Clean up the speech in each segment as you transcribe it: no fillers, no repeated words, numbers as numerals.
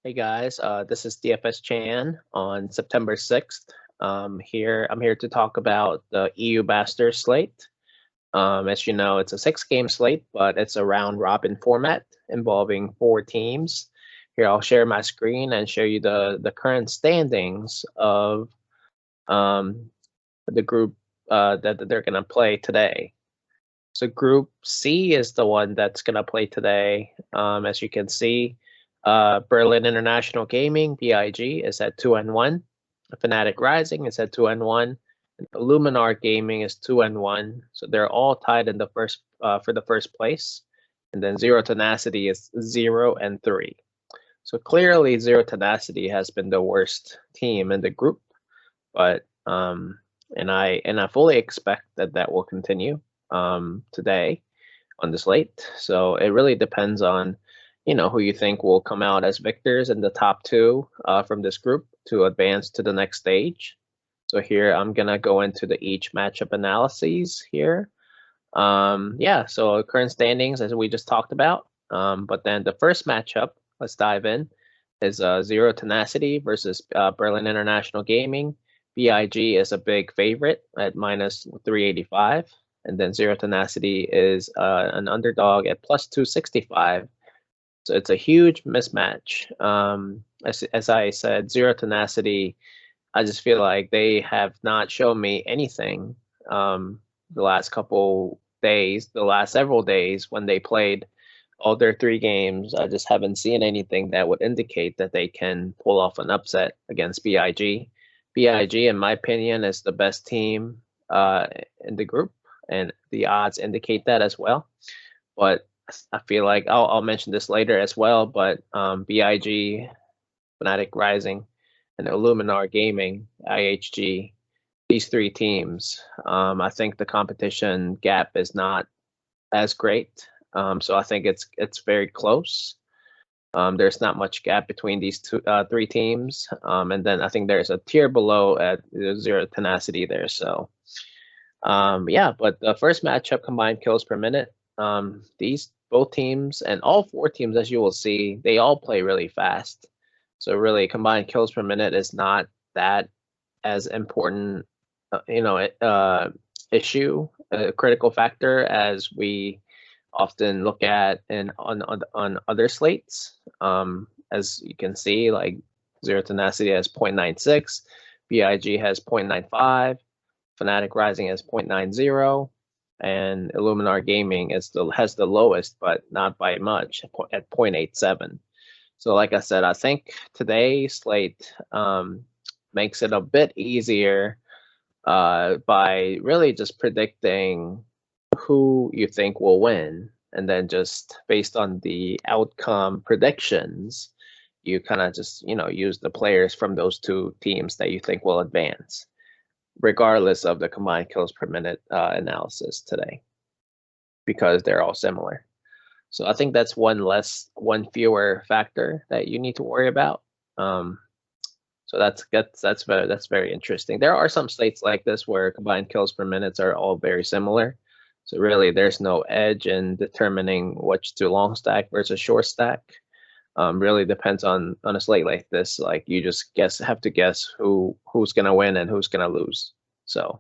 Hey guys, this is DFS Chan on September 6th. I'm here to talk about the EU Masters Slate. As you know, it's a 6-game slate, but it's a round robin format involving 4 teams. Here, I'll share my screen and show you the current standings of the group that they're going to play today. So Group C is the one that's going to play today. As you can see, Berlin International Gaming (BIG) is at 2-1. Fnatic Rising is at 2-1. And Illuminar Gaming is 2-1. So they're all tied in the first for the first place. And then Zero Tenacity is 0-3. So clearly, Zero Tenacity has been the worst team in the group, but and I fully expect that will continue today on the slate. So it really depends on who you think will come out as victors in the top 2 from this group to advance to the next stage. So here I'm gonna go into the each matchup analyses here. So current standings as we just talked about. But then the first matchup, let's dive in, is Zero Tenacity versus Berlin International Gaming. BIG is a big favorite at minus 385, and then Zero Tenacity is an underdog at plus 265. So it's a huge mismatch. As I said, Zero Tenacity, I just feel like they have not shown me anything the last couple days, the last several days when they played all their 3 games. I just haven't seen anything that would indicate that they can pull off an upset against BIG. BIG, in my opinion, is the best team in the group, and the odds indicate that as well. But I feel like I'll mention this later as well, but BIG, Fnatic Rising, and Illuminar Gaming, IHG, these 3 teams, I think the competition gap is not as great. So I think it's very close. There's not much gap between these 3 teams. And then I think there's a tier below at Zero Tenacity there. So but the first matchup, combined kills per minute, these both teams and all 4 teams, as you will see, they all play really fast. So really, combined kills per minute is not that as important, issue, a critical factor as we often look at on other slates. As you can see, like Zero Tenacity has 0.96, BIG has 0.95, Fnatic Rising has 0.90, and Illuminar Gaming has the lowest, but not by much, at 0.87. So like I said, I think today's slate makes it a bit easier by really just predicting who you think will win, and then just based on the outcome predictions, you kind of just use the players from those 2 teams that you think will advance, regardless of the combined kills per minute analysis today, because they're all similar. So I think that's one fewer factor that you need to worry about. So that's very interesting. There are some slates like this where combined kills per minutes are all very similar. So really, there's no edge in determining which to long stack versus short stack. Really depends on a slate like this. Like you just have to guess who's gonna win and who's gonna lose. So,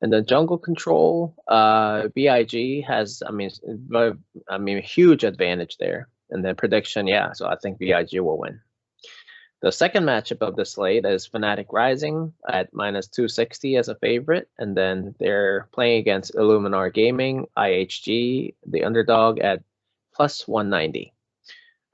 and then jungle control, BIG has, a huge advantage there. And then prediction, so I think BIG will win. The second matchup of the slate is Fnatic Rising at minus 260 as a favorite, and then they're playing against Illuminar Gaming, IHG, the underdog, at plus 190.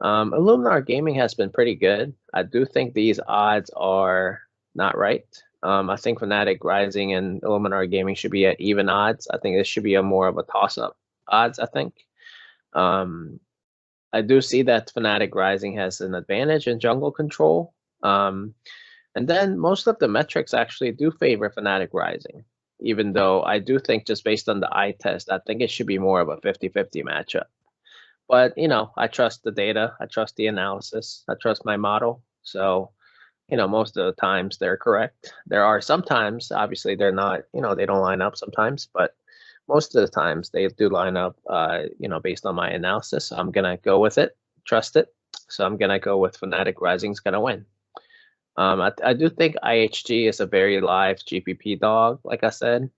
Illuminar Gaming has been pretty good. I do think these odds are not right. I think Fnatic Rising and Illuminar Gaming should be at even odds. I think this should be more of a toss-up odds, I think. I do see that Fnatic Rising has an advantage in jungle control. And then most of the metrics actually do favor Fnatic Rising, even though I do think just based on the eye test, I think it should be more of a 50-50 matchup. But, I trust the data. I trust the analysis. I trust my model. So, most of the times they're correct. There are sometimes, obviously, they're not, they don't line up sometimes, but most of the times they do line up, based on my analysis. So I'm going to go with it, trust it. So I'm gonna go with Fnatic Rising's gonna win. I do think IHG is a very live GPP dog. Like I said,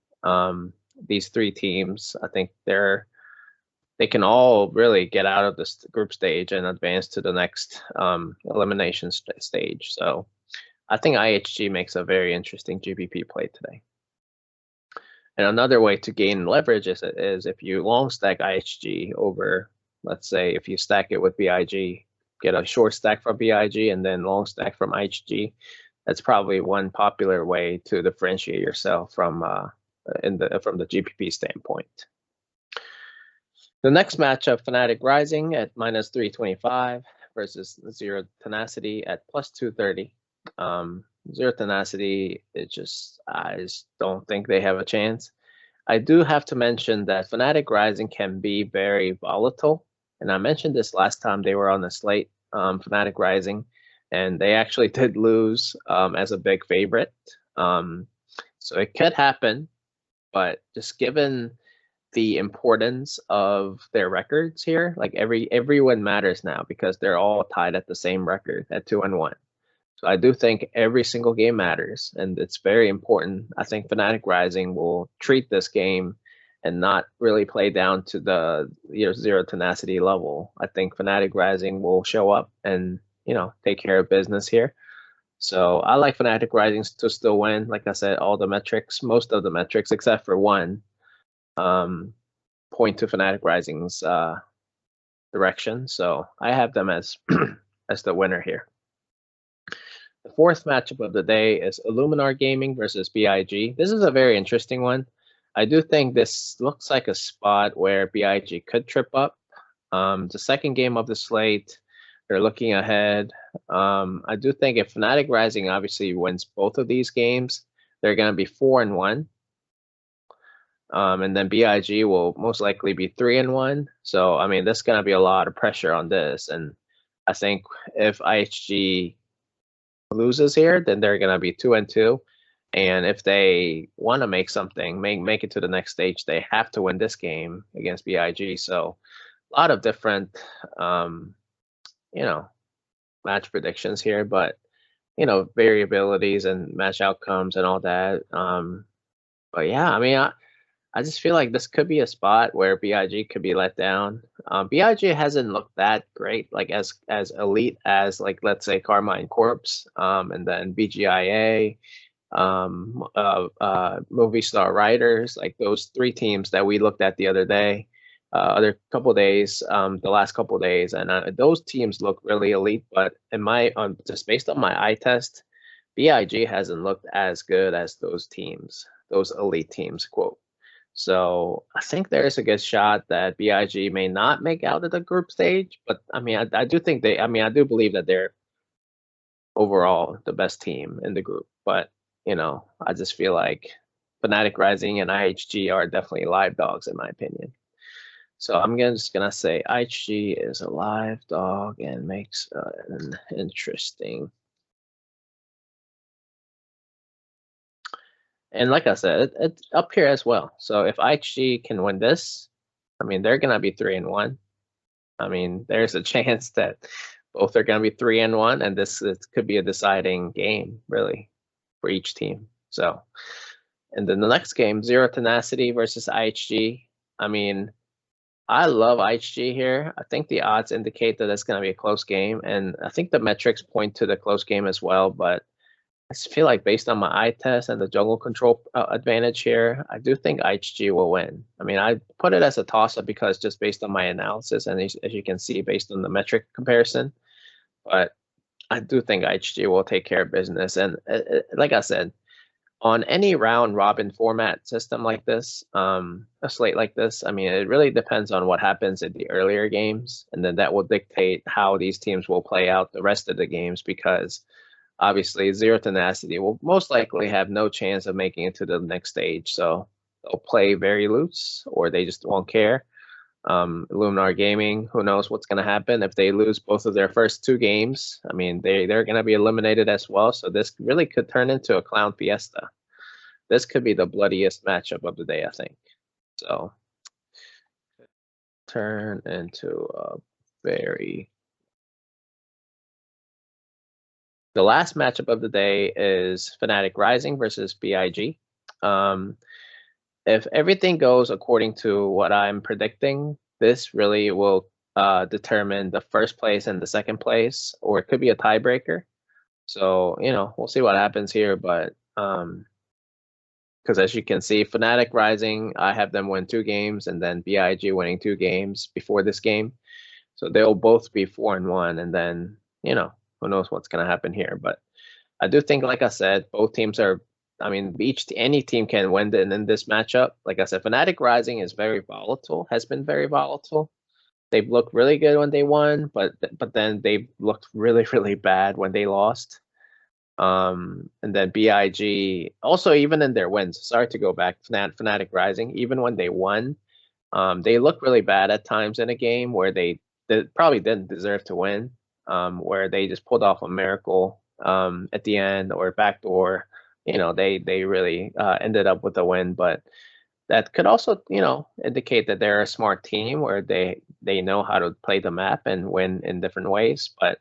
these three teams, I think they can all really get out of this group stage and advance to the next elimination stage. So I think IHG makes a very interesting GPP play today. And another way to gain leverage is if you long stack IHG over, let's say, if you stack it with BIG, get a short stack from BIG and then long stack from IHG. That's probably one popular way to differentiate yourself from the GPP standpoint. The next matchup, Fnatic Rising at -325 versus Zero Tenacity at +230. Zero Tenacity, I just don't think they have a chance. I do have to mention that Fnatic Rising can be very volatile, and I mentioned this last time they were on the slate, Fnatic Rising, and they actually did lose as a big favorite. So it could happen, but just given the importance of their records here, like everyone matters now because they're all tied at the same record at 2-1. So I do think every single game matters, and it's very important. I think Fnatic Rising will treat this game and not really play down to the Zero Tenacity level. I think Fnatic Rising will show up and take care of business here. So I like Fnatic Rising to still win. Like I said, all the metrics, most of the metrics except for one, point to Fnatic Rising's direction. So I have them as as the winner here. The fourth matchup of the day is Illuminar Gaming versus BIG. This is a very interesting one. I do think this looks like a spot where BIG could trip up. The second game of the slate, they're looking ahead. I do think if Fnatic Rising obviously wins both of these games, they're going to be 4-1. And then BIG will most likely be 3-1. So, I mean, there's going to be a lot of pressure on this. And I think if IHG loses here, then they're going to be 2-2. And if they want to make something, make it to the next stage, they have to win this game against BIG. So a lot of different, match predictions here, but, variabilities and match outcomes and all that. But yeah, I mean, I just feel like this could be a spot where BIG could be let down. BIG hasn't looked that great, like as elite as, like, let's say Carmine Corpse, and then BGIA, Movie Star Riders, like those three teams that we looked at the other day, the last couple days, and those teams look really elite. But just based on my eye test, BIG hasn't looked as good as those teams, those elite teams, quote. So I think there is a good shot that BIG may not make out of the group stage, but I mean, I do think I do believe that they're overall the best team in the group. But, I just feel like Fnatic Rising and IHG are definitely live dogs in my opinion. So I'm just gonna say IHG is a live dog and makes an interesting. And like I said, it's up here as well. So if IHG can win this, I mean, they're going to be 3-1. I mean, there's a chance that both are going to be 3-1, and this could be a deciding game, really, for each team. So, and then the next game, Zero Tenacity versus IHG. I mean, I love IHG here. I think the odds indicate that it's going to be a close game, and I think the metrics point to the close game as well, but I just feel like based on my eye test and the jungle control advantage here, I do think IHG will win. I mean, I put it as a toss-up because just based on my analysis and as you can see, based on the metric comparison, but I do think IHG will take care of business. And like I said, on any round robin format system like this, a slate like this, I mean, it really depends on what happens in the earlier games, and then that will dictate how these teams will play out the rest of the games, because obviously, Zero Tenacity will most likely have no chance of making it to the next stage. So they'll play very loose, or they just won't care. Illuminar Gaming, who knows what's going to happen if they lose both of their first two games. I mean, they're going to be eliminated as well. So this really could turn into a clown fiesta. This could be the bloodiest matchup of the day, I think. So turn into a very The last matchup of the day is Fnatic Rising versus BIG. If everything goes according to what I'm predicting, this really will determine the first place and the second place, or it could be a tiebreaker. So, we'll see what happens here, but because as you can see, Fnatic Rising, I have them win 2 games, and then BIG winning 2 games before this game. So they'll both be 4-1, and then, who knows what's going to happen here. But I do think, like I said, both teams are, any team can win in this matchup. Like I said, Fnatic Rising is very volatile, has been very volatile. They've looked really good when they won, but then they've looked really, really bad when they lost. And then BIG, also even in their wins, sorry to go back, Fnatic Rising, even when they won, they looked really bad at times in a game where they probably didn't deserve to win, where they just pulled off a miracle at the end or backdoor. They really ended up with a win, but that could also, indicate that they're a smart team where they know how to play the map and win in different ways. But,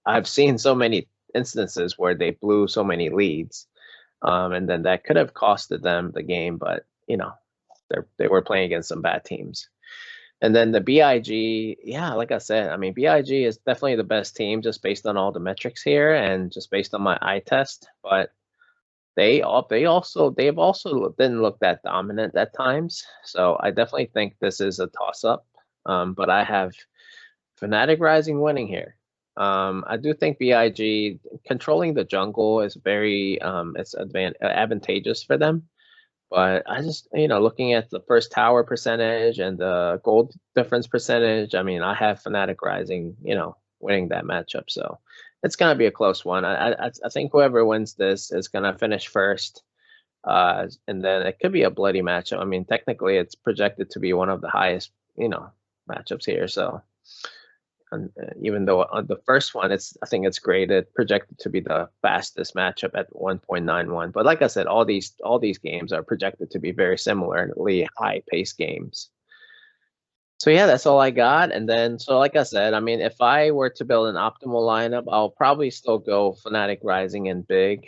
I've seen so many instances where they blew so many leads, and then that could have costed them the game. But, they were playing against some bad teams. And then the BIG, yeah, like I said, BIG is definitely the best team just based on all the metrics here and just based on my eye test. But they've also didn't look that dominant at times. So I definitely think this is a toss-up. But I have Fnatic Rising winning here. I do think BIG controlling the jungle is very it's advantageous for them. But I just, looking at the first tower percentage and the gold difference percentage, I have Fnatic Rising, winning that matchup. So it's going to be a close one. I think whoever wins this is going to finish first. And then it could be a bloody matchup. Technically, it's projected to be one of the highest, matchups here. So even though on the first one, I think it's graded projected to be the fastest matchup at 1.91. But like I said, all these games are projected to be very similarly high-paced games. So yeah, that's all I got. And then, so like I said, if I were to build an optimal lineup, I'll probably still go Fnatic Rising and Big.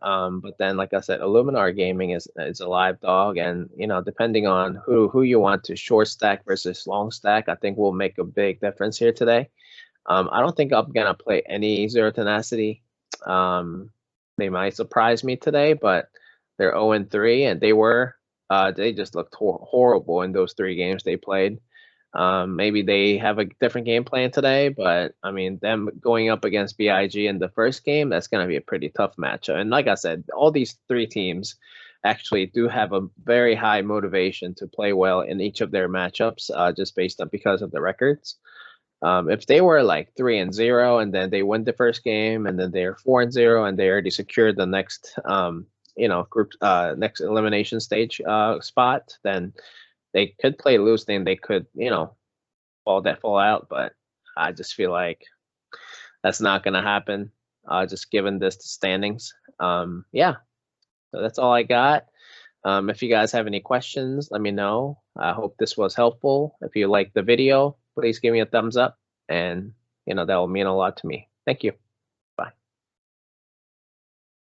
But then, like I said, Illuminar Gaming is a live dog, and depending on who you want to short stack versus long stack, I think will make a big difference here today. I don't think I'm gonna play any Zero Tenacity. They might surprise me today, but they're 0-3, and they just looked horrible in those 3 games they played. Maybe they have a different game plan today, but them going up against BIG in the first game, that's going to be a pretty tough matchup. And like I said, all these 3 teams actually do have a very high motivation to play well in each of their matchups, just because of the records. If they were like 3-0 and then they win the first game and then they're 4-0 and they already secured the next, group, next elimination stage spot, then they could play loose, then they could, fall out. But I just feel like that's not going to happen, just given this standings. Yeah, so that's all I got. If you guys have any questions, let me know. I hope this was helpful. If you like the video, please give me a thumbs up, and that will mean a lot to me. Thank you.